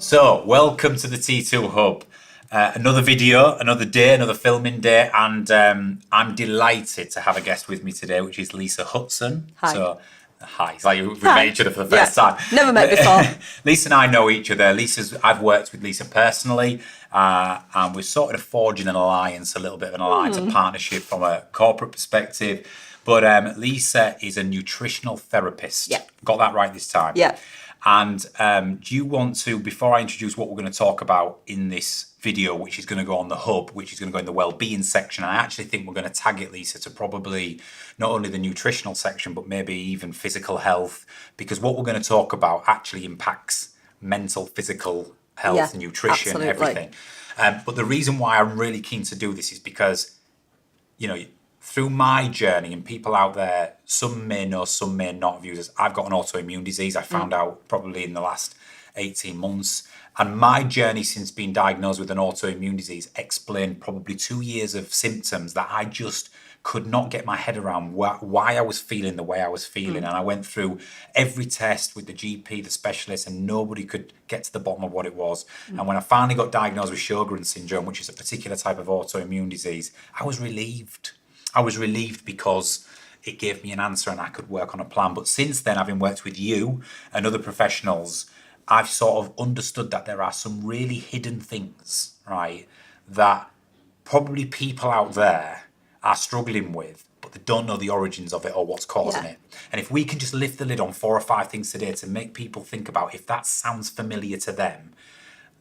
So, welcome to the T2 Hub. Another video, another day, another filming day, and I'm delighted to have a guest with me today, which is Lisa Hutson. Hi. So, hi. It's like we've met each other for the first time. Never met before. Lisa and I know each other. I've worked with Lisa personally, and we're sort of forging an alliance, a little bit of an alliance, a partnership from a corporate perspective. But Lisa is a nutritional therapist. Yeah. Got that right this time? Yeah. And do you want to, before I introduce what we're going to talk about in this video, which is going to go on the hub, which is going to go in the Wellbeing section, I actually think we're going to tag it, Lisa, to probably not only the nutritional section, but maybe even physical health, because what we're going to talk about actually impacts mental, physical health, nutrition, absolutely. everything. But the reason why I'm really keen to do this is because, you know, through my journey, and people out there, some may know, some may not have used this, I've got an autoimmune disease. I found out probably in the last 18 months. And my journey since being diagnosed with an autoimmune disease explained probably 2 years of symptoms that I just could not get my head around why I was feeling the way I was feeling. And I went through every test with the GP, the specialist, and nobody could get to the bottom of what it was. And when I finally got diagnosed with Sjogren's syndrome, which is a particular type of autoimmune disease, I was relieved. I was relieved because it gave me an answer and I could work on a plan. But since then, having worked with you and other professionals, I've sort of understood that there are some really hidden things, right, that probably people out there are struggling with, but they don't know the origins of it or what's causing it. And if we can just lift the lid on 4 or 5 things today to make people think about if that sounds familiar to them,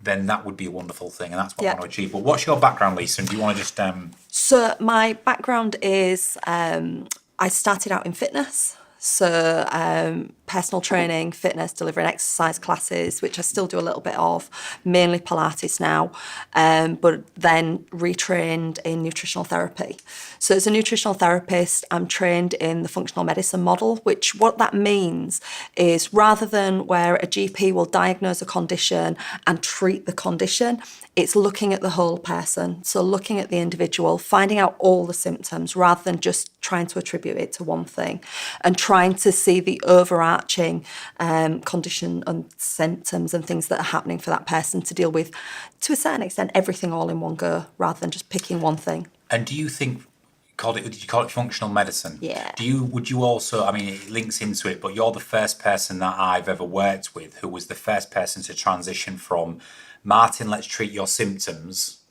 then that would be a wonderful thing, and that's what I want to achieve. But what's your background, Lisa? And do you want to just... So my background is I started out in fitness. So personal training, fitness, delivering exercise classes, which I still do a little bit of, mainly Pilates now, but then retrained in nutritional therapy. So as a nutritional therapist, I'm trained in the functional medicine model, which what that means is rather than where a GP will diagnose a condition and treat the condition, it's looking at the whole person. So looking at the individual, finding out all the symptoms rather than just trying to attribute it to one thing, and trying to see the overarching condition and symptoms and things that are happening for that person to deal with, to a certain extent, everything all in one go rather than just picking one thing. And do you think, did you call it functional medicine? Yeah. Would you also, I mean, it links into it, but you're the first person that I've ever worked with who was the first person to transition from Martin, let's treat your symptoms,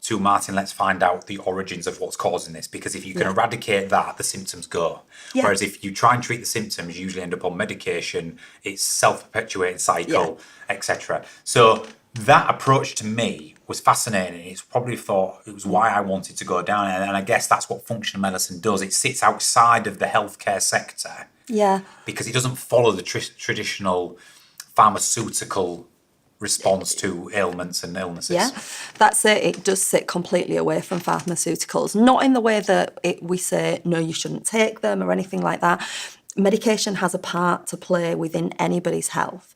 to Martin, let's find out the origins of what's causing this. Because if you can eradicate that, the symptoms go. Yeah. Whereas if you try and treat the symptoms, you usually end up on medication. It's self-perpetuating cycle, etc. So that approach to me was fascinating. It's probably thought it was why I wanted to go down. And I guess that's what functional medicine does. It sits outside of the healthcare sector. Yeah. Because it doesn't follow the traditional pharmaceutical response to ailments and illnesses. Yeah, that's it. It does sit completely away from pharmaceuticals, not in the way that we say, no, you shouldn't take them or anything like that. Medication has a part to play within anybody's health.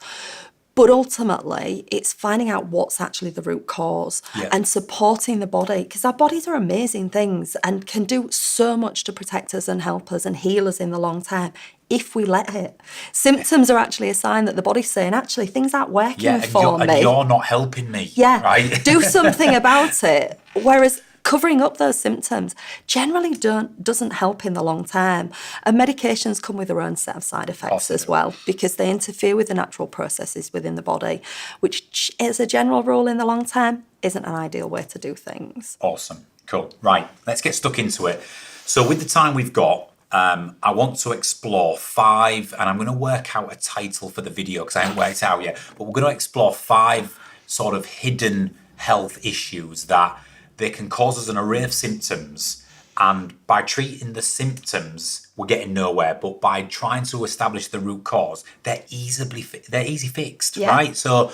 But ultimately, it's finding out what's actually the root cause and supporting the body, because our bodies are amazing things and can do so much to protect us and help us and heal us in the long term if we let it. Symptoms are actually a sign that the body's saying, actually, things aren't working for me. And you're not helping me. Yeah, right? Do something about it. Whereas covering up those symptoms generally doesn't help in the long term. And medications come with their own set of side effects as well, because they interfere with the natural processes within the body, which as a general rule in the long term isn't an ideal way to do things. Awesome. Cool. Right. Let's get stuck into it. So with the time we've got, I want to explore 5, and I'm going to work out a title for the video because I haven't worked it out yet, but we're going to explore 5 sort of hidden health issues that they can cause us an array of symptoms, and by treating the symptoms, we're getting nowhere. But by trying to establish the root cause, they're easy fixed, right? So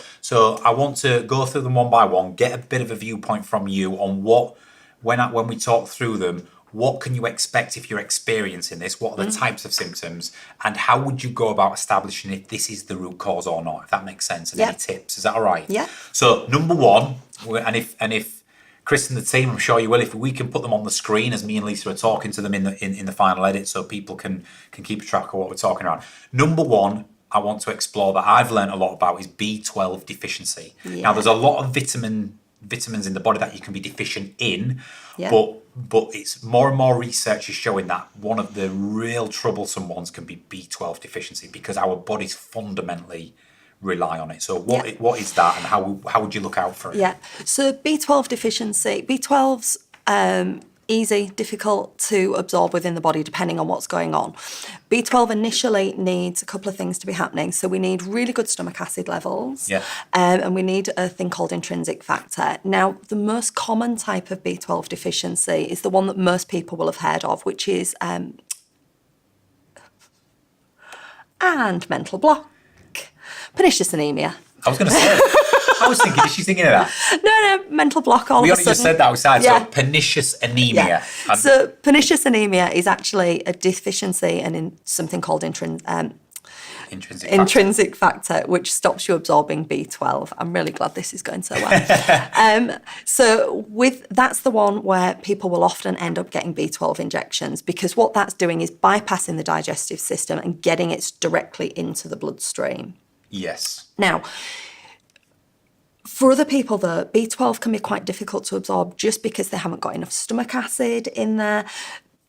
I want to go through them one by one, get a bit of a viewpoint from you on when we talk through them, what can you expect if you're experiencing this? What are the types of symptoms? And how would you go about establishing if this is the root cause or not, if that makes sense? And any tips? Is that all right? Yeah. So number 1, and if Chris and the team, I'm sure you will, if we can put them on the screen as me and Lisa are talking to them in the final edit so people can keep track of what we're talking about. Number 1, I want to explore that I've learned a lot about is B12 deficiency. Yeah. Now, there's a lot of vitamins in the body that you can be deficient in, but it's more and more research is showing that one of the real troublesome ones can be B12 deficiency because our bodies fundamentally rely on it. So what is that, and how would you look out for it? Yeah. So B12 deficiency, B12's easy, difficult to absorb within the body depending on what's going on. B12 initially needs a couple of things to be happening. So we need really good stomach acid levels, and we need a thing called intrinsic factor. Now, the most common type of B12 deficiency is the one that most people will have heard of, which is and mental block, pernicious anemia. I was going to say, I was thinking, is she thinking of that? No, mental block all We of a only sudden. just said that outside, so pernicious anemia. Yeah. So pernicious anemia is actually a deficiency in something called intrinsic factor, which stops you absorbing B12. I'm really glad this is going so well. That's the one where people will often end up getting B12 injections, because what that's doing is bypassing the digestive system and getting it directly into the bloodstream. Yes. Now, for other people, though, B12 can be quite difficult to absorb just because they haven't got enough stomach acid in there.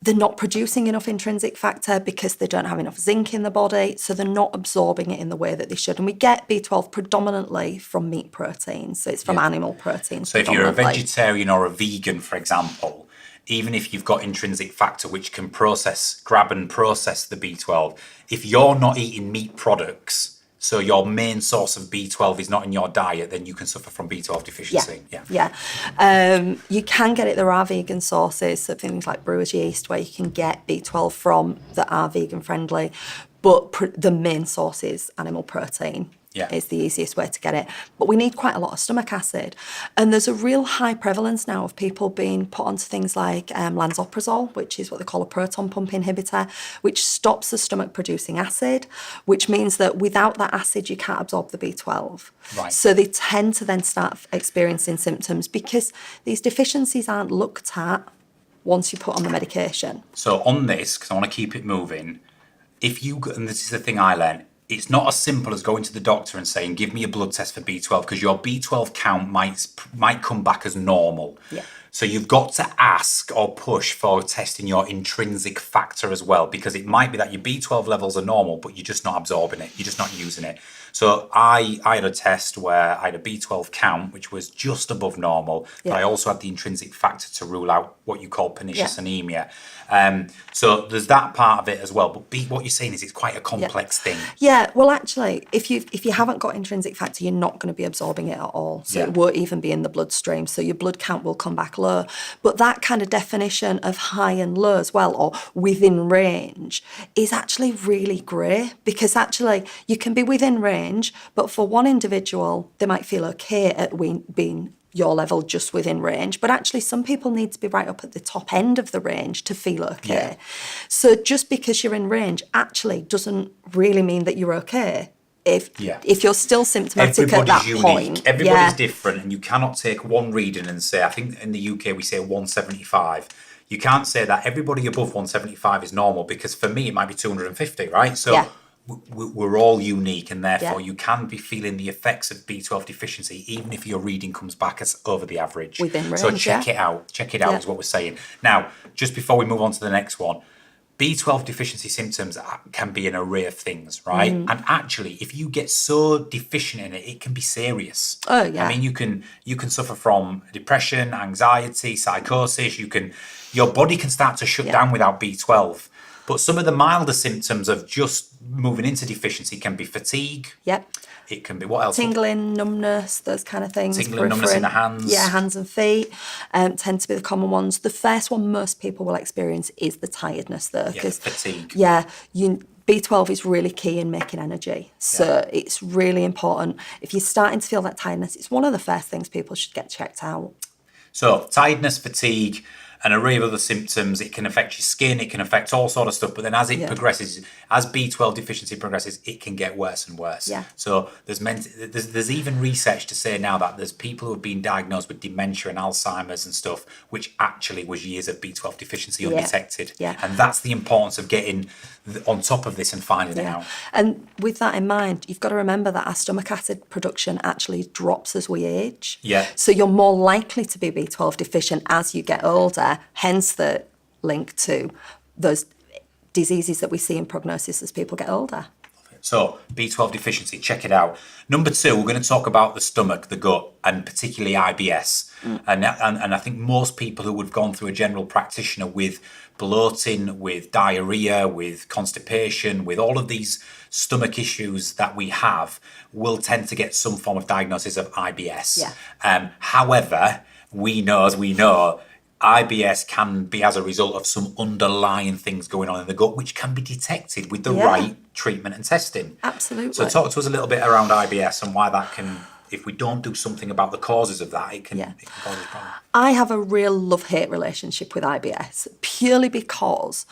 They're not producing enough intrinsic factor because they don't have enough zinc in the body, so they're not absorbing it in the way that they should. And we get B12 predominantly from meat proteins, so it's from animal proteins. So if you're a vegetarian or a vegan, for example, even if you've got intrinsic factor, which can grab and process the B12, if you're not eating meat products, so your main source of B12 is not in your diet, then you can suffer from B12 deficiency. You can get it. There are vegan sources, so things like brewer's yeast, where you can get B12 from that are vegan friendly, but the main source is animal protein. Is the easiest way to get it. But we need quite a lot of stomach acid. And there's a real high prevalence now of people being put onto things like lansoprazole, which is what they call a proton pump inhibitor, which stops the stomach producing acid, which means that without that acid, you can't absorb the B12. Right. So they tend to then start experiencing symptoms because these deficiencies aren't looked at once you put on the medication. So on this, because I want to keep it moving, and this is the thing I learned, it's not as simple as going to the doctor and saying, give me a blood test for B12, because your B12 count might come back as normal. Yeah. So you've got to ask or push for testing your intrinsic factor as well, because it might be that your B12 levels are normal, but you're just not absorbing it. You're just not using it. So I had a test where I had a B12 count, which was just above normal, but I also had the intrinsic factor to rule out what you call pernicious anemia. So there's that part of it as well. But what you're saying is it's quite a complex thing. Yeah, well, actually, if you haven't got intrinsic factor, you're not going to be absorbing it at all. So it won't even be in the bloodstream. So your blood count will come back low. But that kind of definition of high and low as well, or within range, is actually really grey, because actually you can be within range, but for one individual, they might feel okay at being your level just within range, but actually some people need to be right up at the top end of the range to feel okay. So just because you're in range actually doesn't really mean that you're okay if you're still symptomatic at that point. Everybody's different, and you cannot take one reading and say, I think in the UK we say 175. You can't say that everybody above 175 is normal, because for me it might be 250, right? So we're all unique, and therefore you can be feeling the effects of B12 deficiency even if your reading comes back as over the average. Within range, so check it out is what we're saying. Now, just before we move on to the next one, B12 deficiency symptoms can be an array of things, right? And actually, if you get so deficient in it, it can be serious. Oh yeah. I mean, you can suffer from depression, anxiety, psychosis. Your body can start to shut down without B12. But some of the milder symptoms of just moving into deficiency can be fatigue. Yep. It can be, what else? Tingling, numbness, those kind of things. Tingling, numbness in the hands. Yeah, hands and feet tend to be the common ones. The first one most people will experience is the tiredness, though. Yeah, fatigue. Yeah, B12 is really key in making energy. So it's really important. If you're starting to feel that tiredness, it's one of the first things people should get checked out. So tiredness, fatigue, an array of other symptoms. It can affect your skin, it can affect all sort of stuff, but then as it progresses, as B12 deficiency progresses, it can get worse and worse. Yeah. So there's even research to say now that there's people who have been diagnosed with dementia and Alzheimer's and stuff, which actually was years of B12 deficiency undetected. Yeah. And that's the importance of getting on top of this and finding it out. And with that in mind, you've got to remember that our stomach acid production actually drops as we age. Yeah. So you're more likely to be B12 deficient as you get older, hence the link to those diseases that we see in prognosis as people get older. So B12 deficiency, check it out. Number 2, we're going to talk about the stomach, the gut, and particularly IBS. And I think most people who would have gone through a general practitioner with bloating, with diarrhea, with constipation, with all of these stomach issues that we have, will tend to get some form of diagnosis of IBS. Yeah. However, we know, IBS can be as a result of some underlying things going on in the gut, which can be detected with the right treatment and testing. Absolutely. So talk to us a little bit around IBS and why that can, if we don't do something about the causes of that, it can cause us problems. I have a real love-hate relationship with IBS, purely because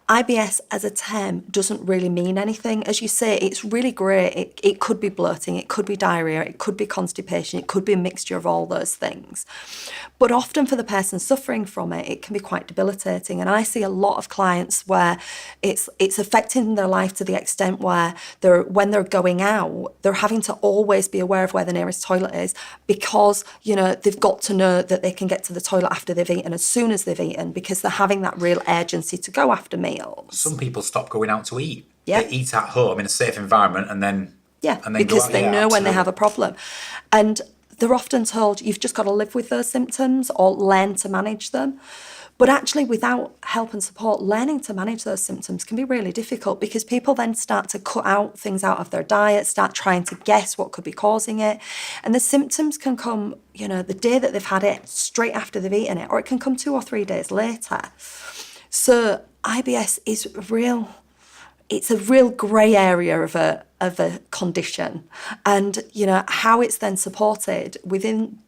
IBS as a term doesn't really mean anything. As you say, it's really great. It could be bloating, it could be diarrhea, it could be constipation, it could be a mixture of all those things. But often for the person suffering from it, it can be quite debilitating. And I see a lot of clients where it's affecting their life to the extent where when they're going out, they're having to always be aware of where the nearest toilet is because, they've got to know that they can get to the toilet after they've eaten as soon as they've eaten because they're having that real urgency to go after meals. Some people stop going out to eat. Yeah. They eat at home in a safe environment and then because they know when they have a problem. And they're often told you've just got to live with those symptoms or learn to manage them. But actually, without help and support, learning to manage those symptoms can be really difficult because people then start to cut out things out of their diet, start trying to guess what could be causing it. And the symptoms can come, the day that they've had it, straight after they've eaten it, or it can come 2 or 3 days later. So IBS is it's a real grey area of a condition. And, how it's then supported within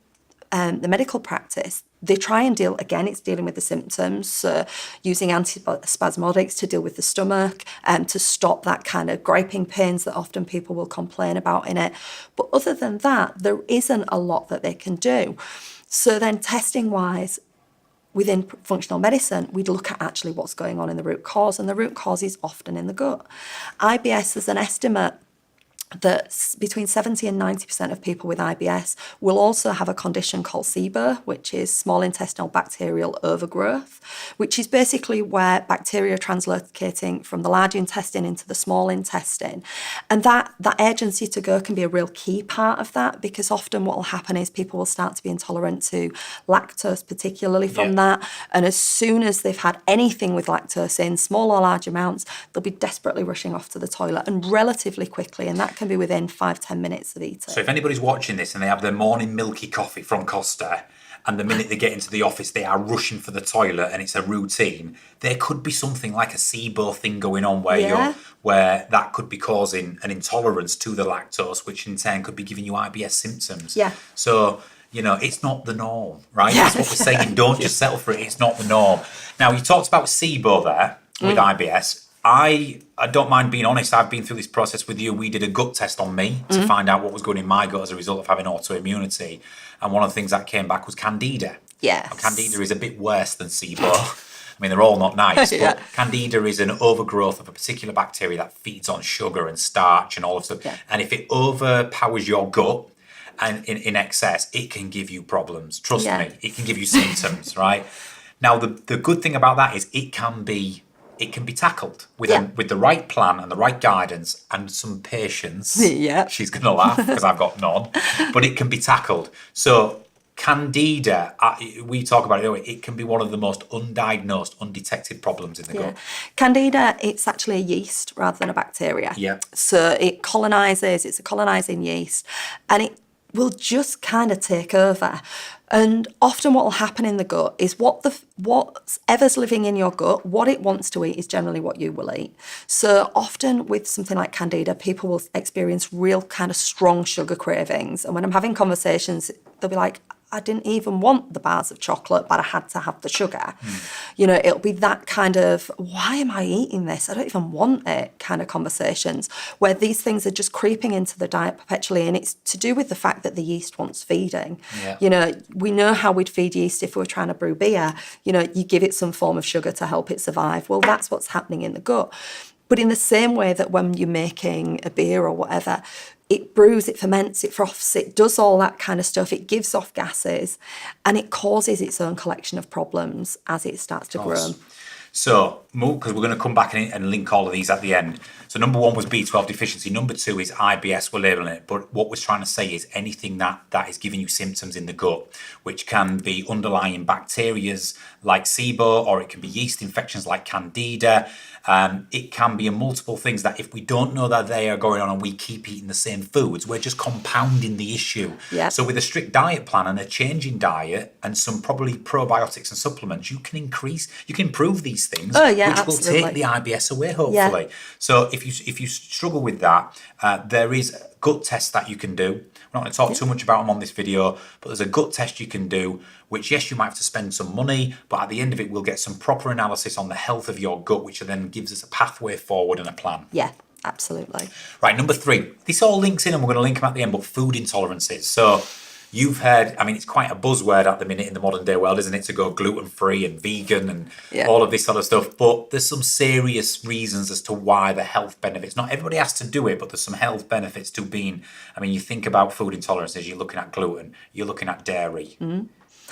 the medical practice, they try and it's dealing with the symptoms, so using antispasmodics to deal with the stomach and to stop that kind of griping pains that often people will complain about in it. But other than that, there isn't a lot that they can do. So then testing-wise, within functional medicine, we'd look at actually what's going on in the root cause, and the root cause is often in the gut. IBS is an estimate that between 70 and 90% of people with IBS will also have a condition called SIBO, which is small intestinal bacterial overgrowth, which is basically where bacteria are translocating from the large intestine into the small intestine. And that urgency to go can be a real key part of that, because often what will happen is people will start to be intolerant to lactose, particularly from that. And as soon as they've had anything with lactose in, small or large amounts, they'll be desperately rushing off to the toilet, and relatively quickly, and that can be within 5-10 minutes of eating. So if anybody's watching this and they have their morning milky coffee from Costa, and the minute they get into the office they are rushing for the toilet and it's a routine, there could be something like a SIBO thing going on where that could be causing an intolerance to the lactose, which in turn could be giving you IBS symptoms. So it's not the norm, right? That's what we're saying. Don't just settle for it. It's not the norm. Now, you talked about SIBO there with IBS. I don't mind being honest, I've been through this process with you. We did a gut test on me to find out what was going in my gut as a result of having autoimmunity. And one of the things that came back was Candida. Yes. Now, Candida is a bit worse than SIBO. I mean, they're all not nice, but Candida is an overgrowth of a particular bacteria that feeds on sugar and starch and all of stuff. Yeah. And if it overpowers your gut and in excess, it can give you problems. Trust me, it can give you symptoms, right? Now, the good thing about that is it can be tackled with the right plan and the right guidance and some patience. She's going to laugh because I've got none. But it can be tackled. So Candida, we talk about it, it can be one of the most undiagnosed, undetected problems in the gut. Candida, it's actually a yeast rather than a bacteria. So it colonises, it's a colonising yeast, and it will just kind of take over. And often what will happen in the gut is whatever's living in your gut, what it wants to eat is generally what you will eat. So often with something like Candida, people will experience real kind of strong sugar cravings. And when I'm having conversations, they'll be like, I didn't even want the bars of chocolate, but I had to have the sugar. It'll be that kind of, why am I eating this? I don't even want it kind of conversations, where these things are just creeping into the diet perpetually. And it's to do with the fact that the yeast wants feeding. We know how we'd feed yeast if we were trying to brew beer. You give it some form of sugar to help it survive. Well, that's what's happening in the gut. But in the same way that when you're making a beer or whatever, it brews, it ferments, it froths, it does all that kind of stuff. It gives off gases and it causes its own collection of problems as it starts to grow. So, because we're going to come back and link all of these at the end. So, number 1 was B12 deficiency. Number 2 is IBS, we're labeling it. But what we're trying to say is anything that is giving you symptoms in the gut, which can be underlying bacterias like SIBO, or it can be yeast infections like Candida. It can be multiple things that if we don't know that they are going on and we keep eating the same foods, we're just compounding the issue. Yep. So with a strict diet plan and a change in diet and some probably probiotics and supplements, you can improve these things, which absolutely. will take the IBS away, hopefully. Yeah. So if you struggle with that, there is gut tests that you can do. We're not going to talk too much about them on this video, but there's a gut test you can do, which, yes, you might have to spend some money, but at the end of it, we'll get some proper analysis on the health of your gut, which then gives us a pathway forward and a plan. Yeah, absolutely. Right, number 3. This all links in, and we're going to link them at the end, but food intolerances. So you've heard, it's quite a buzzword at the minute in the modern day world, isn't it, to go gluten-free and vegan and all of this sort of stuff. But there's some serious reasons as to why the health benefits. Not everybody has to do it, but there's some health benefits to being, you think about food intolerances, you're looking at gluten, you're looking at dairy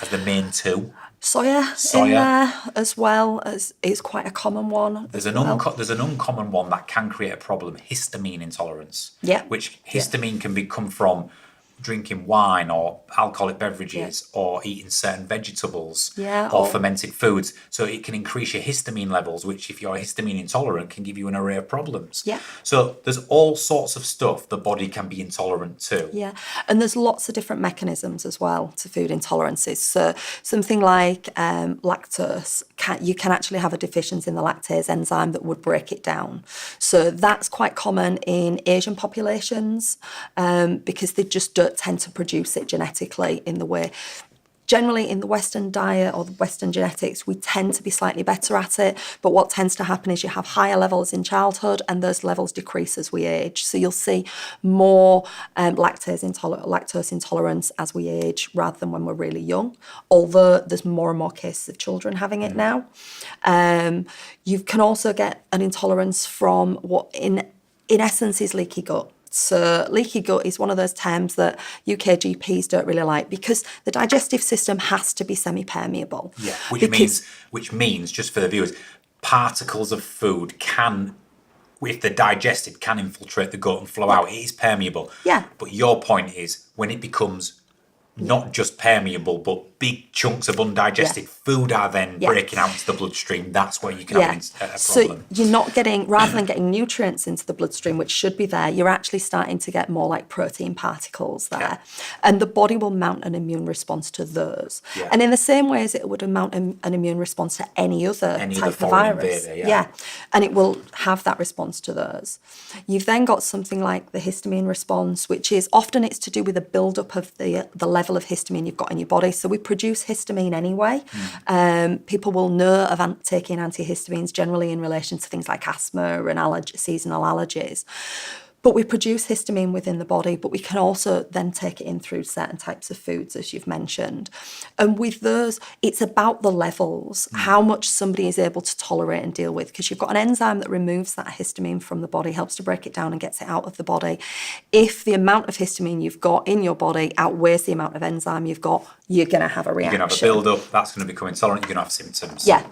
as the main 2. Soya in there as well, as it's quite a common one. There's an uncommon one that can create a problem, histamine intolerance. Yeah. Which histamine can come from drinking wine or alcoholic beverages or eating certain vegetables or fermented foods. So it can increase your histamine levels, which if you're histamine intolerant can give you an array of problems. Yeah. So there's all sorts of stuff the body can be intolerant to. Yeah. And there's lots of different mechanisms as well to food intolerances. So something like lactose, you can actually have a deficiency in the lactase enzyme that would break it down. So that's quite common in Asian populations because they just don't tend to produce it genetically in the way. Generally in the Western diet or the Western genetics, we tend to be slightly better at it. But what tends to happen is you have higher levels in childhood and those levels decrease as we age. So you'll see more lactose intolerance as we age rather than when we're really young. Although there's more and more cases of children having it now. You can also get an intolerance from what in essence is leaky gut. So leaky gut is one of those terms that UK GPs don't really like because the digestive system has to be semi-permeable. Yeah, which means, just for the viewers, particles of food can, if they're digested, can infiltrate the gut and flow out. It is permeable. Yeah. But your point is when it becomes not just permeable, but big chunks of undigested food are then breaking out into the bloodstream. That's where you can have a problem. So you're not getting, rather than getting nutrients into the bloodstream, which should be there, you're actually starting to get more like protein particles there. Yeah. And the body will mount an immune response to those. Yeah. And in the same way as it would mount an immune response to any other type of virus. Invader, and it will have that response to those. You've then got something like the histamine response, which is often it's to do with the buildup of the level of histamine you've got in your body. So we produce histamine anyway. People will know of taking antihistamines generally in relation to things like asthma and seasonal allergies. But we produce histamine within the body, but we can also then take it in through certain types of foods, as you've mentioned. And with those, it's about the levels, how much somebody is able to tolerate and deal with, because you've got an enzyme that removes that histamine from the body, helps to break it down and gets it out of the body. If the amount of histamine you've got in your body outweighs the amount of enzyme you've got, you're going to have a reaction. You're going to have a build-up, that's going to become intolerant, you're going to have symptoms. Yeah.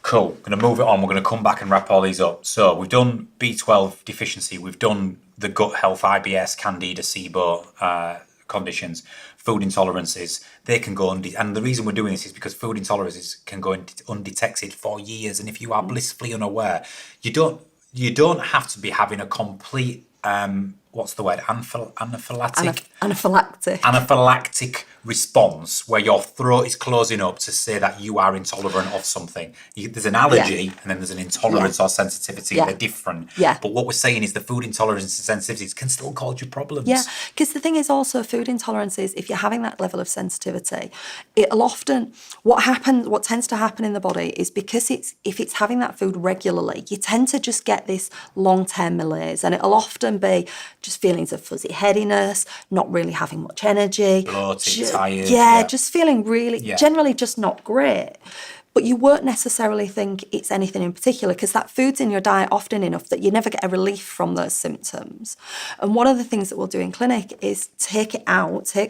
Cool. Going to move it on. We're going to come back and wrap all these up. So we've done B12 deficiency. We've done the gut health, IBS, Candida, SIBO conditions, food intolerances. They can go and the reason we're doing this is because food intolerances can go undetected for years. And if you are blissfully unaware, you don't have to be having a complete what's the word? Anaphylactic response where your throat is closing up to say that you are intolerant of something. There's an allergy and then there's an intolerance or sensitivity. They're different. Yeah. But what we're saying is the food intolerance and sensitivities can still cause you problems. Yeah, because the thing is also food intolerances, if you're having that level of sensitivity, it'll often, what tends to happen in the body is because if it's having that food regularly, you tend to just get this long-term malaise, and it'll often be just feelings of fuzzy headiness, not really having much energy. Bloated, tired. Yeah, just feeling really, generally just not great. But you won't necessarily think it's anything in particular because that food's in your diet often enough that you never get a relief from those symptoms. And one of the things that we'll do in clinic is take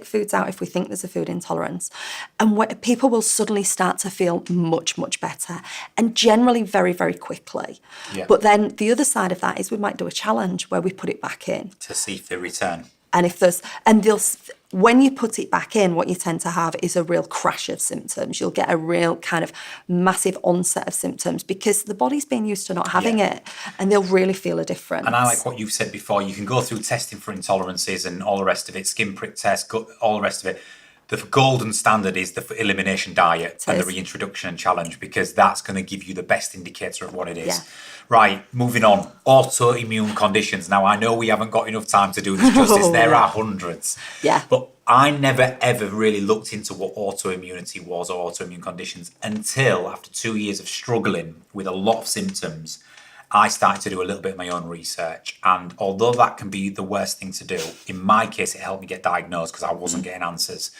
foods out if we think there's a food intolerance. And people will suddenly start to feel much, much better and generally very, very quickly. Yeah. But then the other side of that is we might do a challenge where we put it back in. To see if they return. And when you put it back in, what you tend to have is a real crash of symptoms. You'll get a real kind of massive onset of symptoms because the body's been used to not having it, and they'll really feel a difference. And I like what you've said before. You can go through testing for intolerances and all the rest of it, skin prick test, all the rest of it. The golden standard is the elimination diet and the reintroduction and challenge, because that's going to give you the best indicator of what it is. Yeah. Right, moving on. Autoimmune conditions. Now, I know we haven't got enough time to do this justice. There are hundreds. Yeah. But I never, ever really looked into what autoimmunity was or autoimmune conditions until after 2 years of struggling with a lot of symptoms, I started to do a little bit of my own research. And although that can be the worst thing to do, in my case, it helped me get diagnosed because I wasn't getting answers.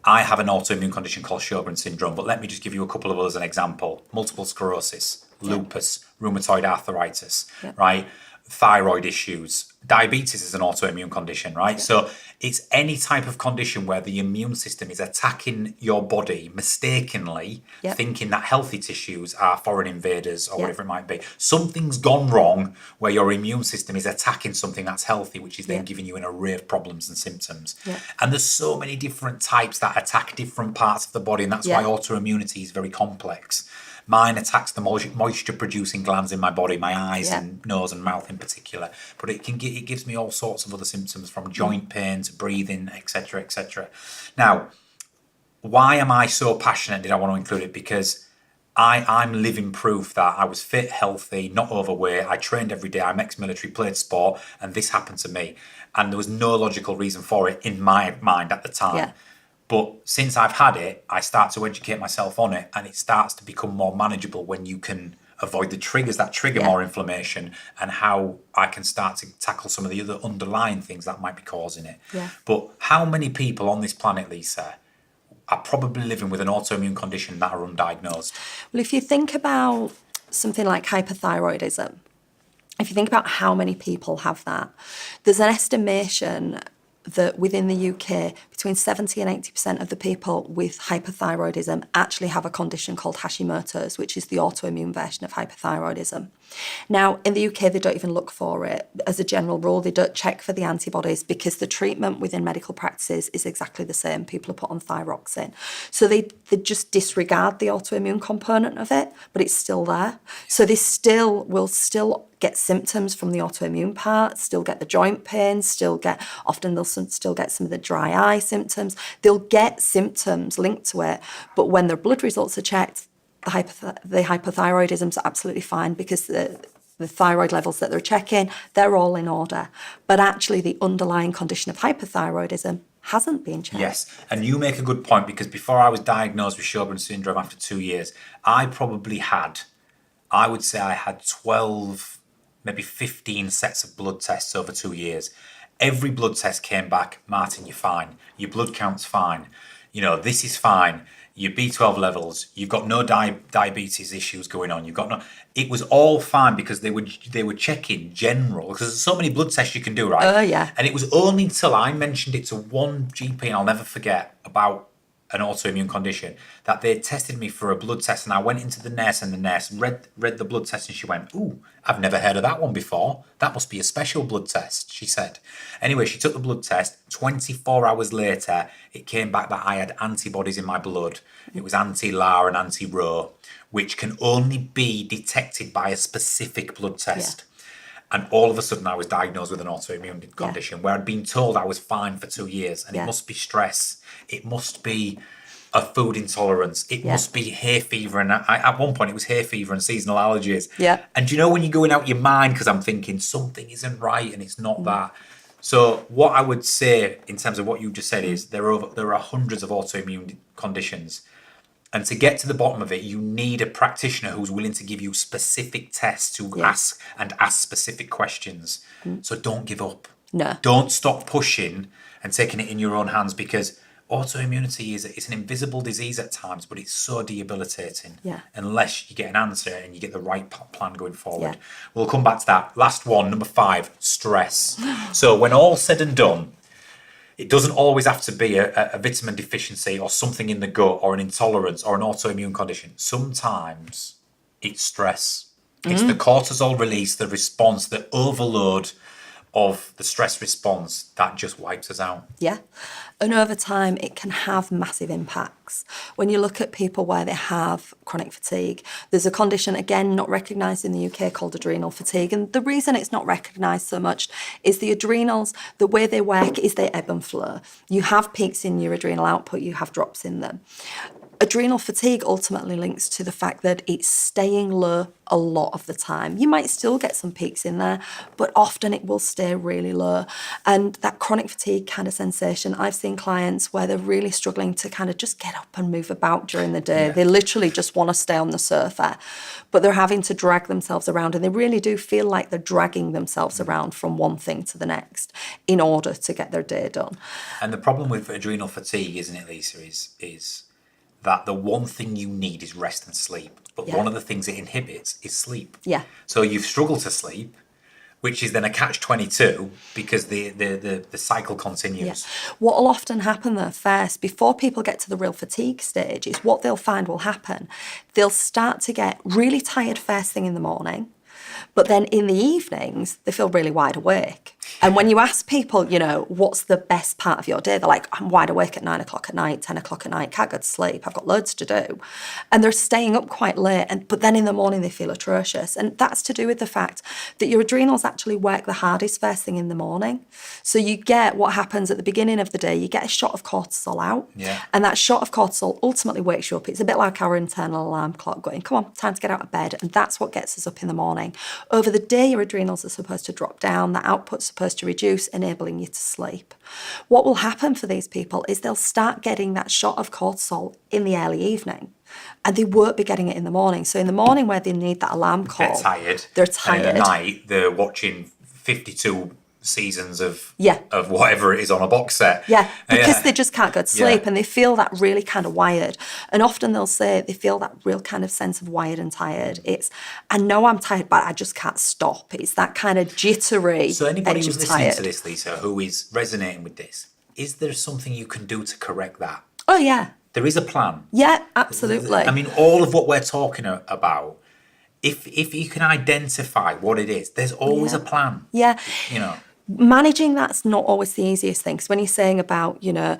I have an autoimmune condition called Sjogren's syndrome, but let me just give you a couple of others as an example. Multiple sclerosis, lupus, rheumatoid arthritis, right? Thyroid issues. Diabetes is an autoimmune condition, right? Yeah. So it's any type of condition where the immune system is attacking your body mistakenly, thinking that healthy tissues are foreign invaders or whatever it might be. Something's gone wrong where your immune system is attacking something that's healthy, which is then giving you an array of problems and symptoms. Yeah. And there's so many different types that attack different parts of the body, and that's why autoimmunity is very complex. Mine attacks the moisture-producing glands in my body, my eyes and nose and mouth in particular. But it gives me all sorts of other symptoms, from joint pain to breathing, etc., etc. Now, why am I so passionate? Did I want to include it? Because I'm living proof that I was fit, healthy, not overweight. I trained every day. I'm ex-military, played sport, and this happened to me. And there was no logical reason for it in my mind at the time. Yeah. But since I've had it, I start to educate myself on it, and it starts to become more manageable when you can avoid the triggers that trigger more inflammation, and how I can start to tackle some of the other underlying things that might be causing it. Yeah. But how many people on this planet, Lisa, are probably living with an autoimmune condition that are undiagnosed? Well, if you think about something like hypothyroidism, if you think about how many people have that, there's an estimation that within the UK, between 70 and 80% of the people with hypothyroidism actually have a condition called Hashimoto's, which is the autoimmune version of hypothyroidism. Now, in the UK, they don't even look for it. As a general rule, they don't check for the antibodies because the treatment within medical practices is exactly the same. People are put on thyroxine. So they just disregard the autoimmune component of it, but it's still there. So they will still get symptoms from the autoimmune part, still get the joint pain, often they'll still get some of the dry eye symptoms. They'll get symptoms linked to it, but when their blood results are checked, the hypothyroidism's absolutely fine because the thyroid levels that they're checking, they're all in order. But actually the underlying condition of hypothyroidism hasn't been checked. Yes, and you make a good point, because before I was diagnosed with Sjogren's syndrome after 2 years, I would say I had 12, maybe 15 sets of blood tests over 2 years. Every blood test came back, Martin, you're fine. Your blood count's fine. This is fine. Your B12 levels, you've got no diabetes issues going on. It was all fine because they were checking general, because there's so many blood tests you can do, right? Yeah. And it was only until I mentioned it to one GP, and I'll never forget, about an autoimmune condition, that they tested me for a blood test, and I went into the nurse, and the nurse read the blood test, and she went, "Ooh, I've never heard of that one before. That must be a special blood test," she said. Anyway, she took the blood test. 24 hours later, it came back that I had antibodies in my blood. It was anti-LA and anti-Rho, which can only be detected by a specific blood test. Yeah. And all of a sudden, I was diagnosed with an autoimmune condition where I'd been told I was fine for 2 years. And it must be stress. It must be a food intolerance. It must be hay fever. And at one point, it was hay fever and seasonal allergies. Yeah. And when you're going out your mind, because I'm thinking something isn't right and it's not that. So what I would say in terms of what you just said is there are hundreds of autoimmune conditions. And to get to the bottom of it, you need a practitioner who's willing to give you specific tests to ask specific questions. So don't give up. No. Don't stop pushing and taking it in your own hands, because autoimmunity it's an invisible disease at times, but it's so debilitating. Yeah. Unless you get an answer and you get the right plan going forward. Yeah. We'll come back to that. Last one, number 5, stress. So when all's said and done, it doesn't always have to be a vitamin deficiency or something in the gut or an intolerance or an autoimmune condition. Sometimes it's stress. It's the cortisol release, the response, the overload of the stress response that just wipes us out. Yeah. And over time, it can have massive impacts. When you look at people where they have chronic fatigue, there's a condition, again, not recognised in the UK called adrenal fatigue. And the reason it's not recognised so much is the adrenals, the way they work is they ebb and flow. You have peaks in your adrenal output, you have drops in them. Adrenal fatigue ultimately links to the fact that it's staying low a lot of the time. You might still get some peaks in there, but often it will stay really low. And that chronic fatigue kind of sensation, I've seen clients where they're really struggling to kind of just get up and move about during the day. Yeah. They literally just want to stay on the sofa, but they're having to drag themselves around, and they really do feel like they're dragging themselves around from one thing to the next in order to get their day done. And the problem with adrenal fatigue, isn't it, Lisa, is that the one thing you need is rest and sleep. But one of the things it inhibits is sleep. Yeah. So you've struggled to sleep, which is then a catch-22 because the cycle continues. Yeah. What will often happen though first, before people get to the real fatigue stage, is what they'll find will happen. They'll start to get really tired first thing in the morning, but then in the evenings, they feel really wide awake. And when you ask people, what's the best part of your day? They're like, I'm wide awake at 9 o'clock at night, 10 o'clock at night, can't go to sleep, I've got loads to do. And they're staying up quite late, but then in the morning they feel atrocious. And that's to do with the fact that your adrenals actually work the hardest first thing in the morning. So you get what happens at the beginning of the day, you get a shot of cortisol out. Yeah. And that shot of cortisol ultimately wakes you up. It's a bit like our internal alarm clock going, come on, time to get out of bed. And that's what gets us up in the morning. Over the day, your adrenals are supposed to drop down, the output's supposed to reduce, enabling you to sleep. What will happen for these people is they'll start getting that shot of cortisol in the early evening, and they won't be getting it in the morning. So in the morning where they need that alarm call, they're tired. And at night, they're watching 52 seasons of Yeah. of whatever it is on a box set. Yeah, because they just can't go to sleep, Yeah. and they feel that really kind of wired. And often they'll say they feel that real kind of sense of wired and tired. It's, I know I'm tired, but I just can't stop. It's that kind of jittery So anybody edge who's of listening tired. to this, Lisa, who is resonating with this, is there something you can do to correct that? Oh, yeah. There is a plan. Yeah, absolutely. I mean, all of what we're talking about, if you can identify what it is, there's always a plan. Yeah. Managing that's not always the easiest thing. Because when you're saying about, you need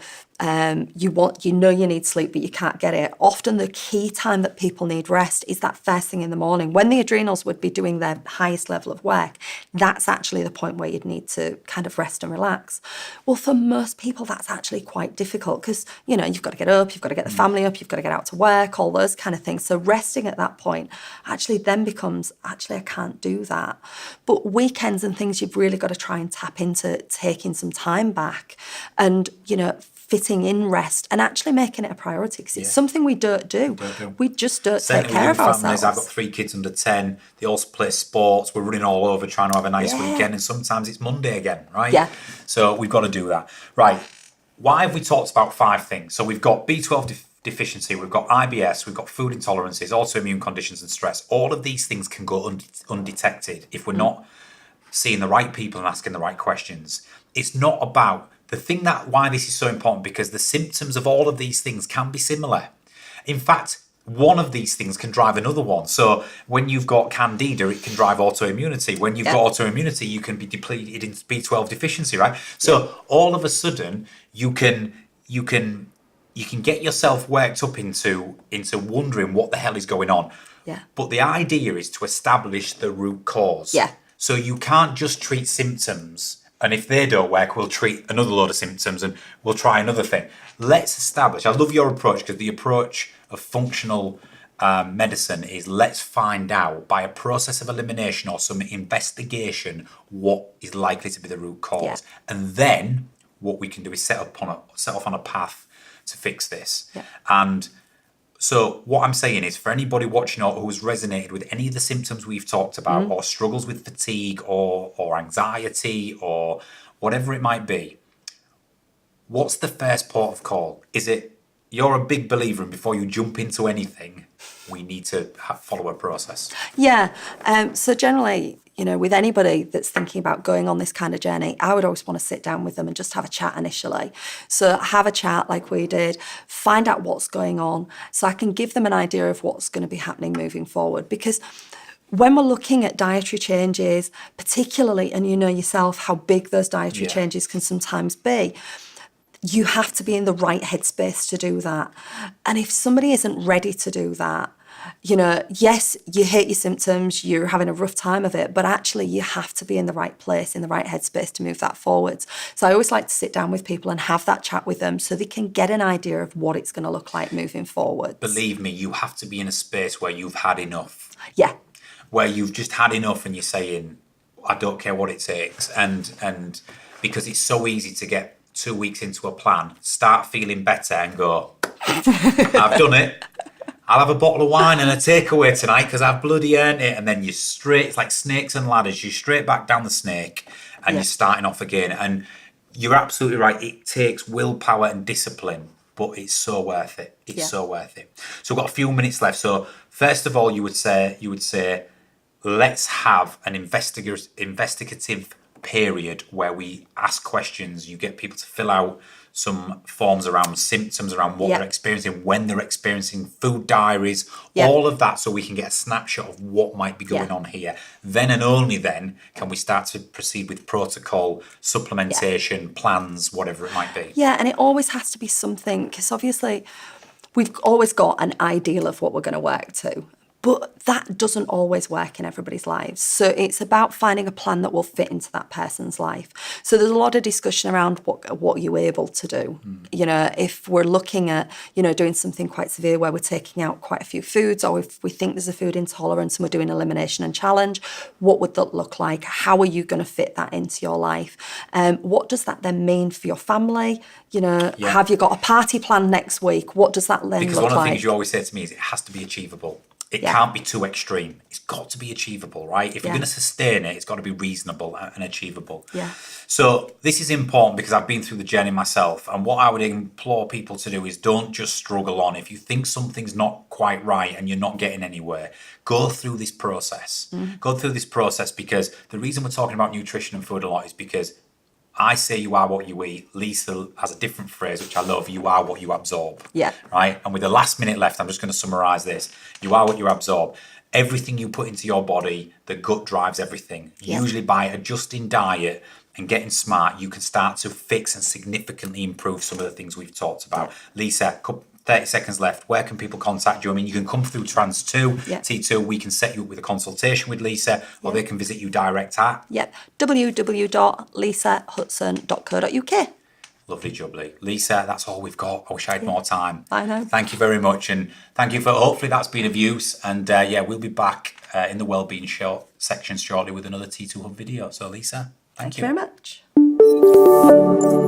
sleep, but you can't get it. Often the key time that people need rest is that first thing in the morning. When the adrenals would be doing their highest level of work, that's actually the point where you'd need to kind of rest and relax. Well, for most people, that's actually quite difficult because, you've got to get up, you've got to get the family up, you've got to get out to work, all those kind of things. So resting at that point actually then becomes, I can't do that. But weekends and things, you've really got to try and tap into taking some time back and, fitting in rest and actually making it a priority because it's something we don't do. We just don't take care of ourselves. I've got 3 kids under 10. They also play sports. We're running all over trying to have a nice weekend, and sometimes it's Monday again, right? Yeah. So we've got to do that. Right. Why have we talked about 5 things? So we've got B12 deficiency, we've got IBS, we've got food intolerances, autoimmune conditions and stress. All of these things can go undetected if we're not seeing the right people and asking the right questions. It's not about the thing why this is so important, because the symptoms of all of these things can be similar. In fact, one of these things can drive another one. So when you've got candida, it can drive autoimmunity. When you've got autoimmunity, you can be depleted in B12 deficiency, right? So all of a sudden, you can get yourself worked up into wondering what the hell is going on. Yeah. But the idea is to establish the root cause. Yeah. So you can't just treat symptoms, and if they don't work, we'll treat another load of symptoms and we'll try another thing. Let's establish, I love your approach, because the approach of functional medicine is let's find out by a process of elimination or some investigation what is likely to be the root cause. Yeah. And then what we can do is set off on a path to fix this. Yeah. And so what I'm saying is, for anybody watching or who's resonated with any of the symptoms we've talked about, or struggles with fatigue or anxiety or whatever it might be, what's the first port of call? Is it, you're a big believer in before you jump into anything, we need to follow a process? Yeah. So generally, with anybody that's thinking about going on this kind of journey, I would always want to sit down with them and just have a chat initially. So have a chat like we did, find out what's going on so I can give them an idea of what's going to be happening moving forward. Because when we're looking at dietary changes, particularly, and you know yourself how big those dietary changes can sometimes be, you have to be in the right headspace to do that. And if somebody isn't ready to do that, yes, you hate your symptoms, you're having a rough time of it, but actually you have to be in the right place, in the right headspace to move that forwards. So I always like to sit down with people and have that chat with them so they can get an idea of what it's going to look like moving forward. Believe me, you have to be in a space where you've had enough. Yeah. Where you've just had enough and you're saying, I don't care what it takes. And because it's so easy to get 2 weeks into a plan, start feeling better and go, I've done it. I'll have a bottle of wine and a takeaway tonight because I've bloody earned it. And then you're straight, it's like snakes and ladders. You're straight back down the snake and you're starting off again. And you're absolutely right. It takes willpower and discipline, but it's so worth it. It's so worth it. So we've got a few minutes left. So first of all, you would say, let's have an investigative period where we ask questions. You get people to fill out some forms around symptoms, around what they're experiencing, when they're experiencing, food diaries, all of that, so we can get a snapshot of what might be going on here. Then and only then can we start to proceed with protocol, supplementation, plans, whatever it might be. Yeah, and it always has to be something, because obviously we've always got an ideal of what we're going to work to. But that doesn't always work in everybody's lives. So it's about finding a plan that will fit into that person's life. So there's a lot of discussion around what you're able to do. If we're looking at, doing something quite severe where we're taking out quite a few foods, or if we think there's a food intolerance and we're doing elimination and challenge, what would that look like? How are you going to fit that into your life? What does that then mean for your family? Have you got a party planned next week? What does that then look like? Because one of the things you always say to me is it has to be achievable. It can't be too extreme. It's got to be achievable, right? If you're going to sustain it, it's got to be reasonable and achievable. Yeah. So this is important because I've been through the journey myself. And what I would implore people to do is don't just struggle on. If you think something's not quite right and you're not getting anywhere, go through this process. Go through this process, because the reason we're talking about nutrition and food a lot is because I say you are what you eat. Lisa has a different phrase, which I love. You are what you absorb. Yeah. Right? And with the last minute left, I'm just going to summarize this. You are what you absorb. Everything you put into your body, the gut drives everything. Usually by adjusting diet and getting smart, you can start to fix and significantly improve some of the things we've talked about. Lisa, 30 seconds left. Where can people contact you? I mean, you can come through Trans 2, T2. We can set you up with a consultation with Lisa, or they can visit you direct at www.lisahutson.co.uk. Lovely jubbly. Lisa, that's all we've got. I wish I had more time. I know. Thank you very much. And thank you for, hopefully that's been of use. And we'll be back in the Wellbeing section shortly with another T2 Hub video. So Lisa, thank you Thank you very much.